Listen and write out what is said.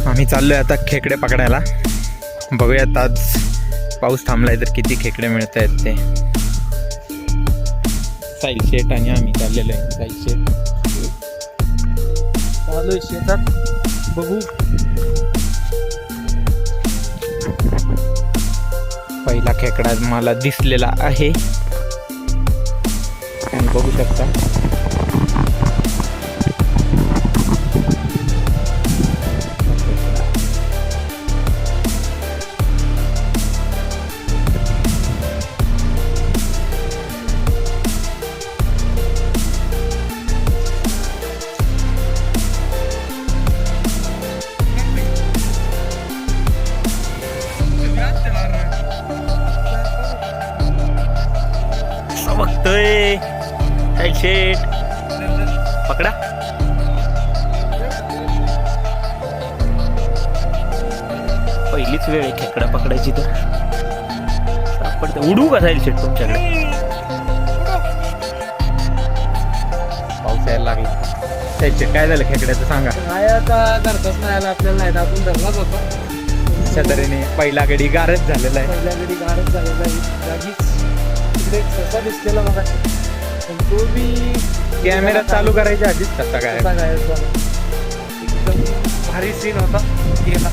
आम्ही चाललोय आता खेकडे पकडायला. बघूयात आज पाऊस थांबलाय तर किती खेकडे मिळत आहेत ते. साईल शेट आणि आम्ही चाललेलो आहे. साईल शेट चालू शेतात बघू. पहिला खेकडा मला दिसलेला आहे आणि बघू शकता. बघतोय काय शेट पकडा. पहिलीच वेळ आहे खेकडा पकडायची तर सापडतं. उडू का साईल शेट तुमच्याकडे? पाऊस यायला लागला. साईल शेट काय झालं खेकड्याचं सांगा. काय आता धरताच नाही आला आपल्याला. नाही तर आपण धरलाच होता. तऱ्हेने पहिला गडी गारच झालेला आहे. पहिल्या घडी गाडच झालेला आहे. जागीच तिकडे कसा दिसलेला बघा. पण तो बी कॅमेरा चालू करायच्या आधीच कसा काय एकदम भारी सीन होता. गेला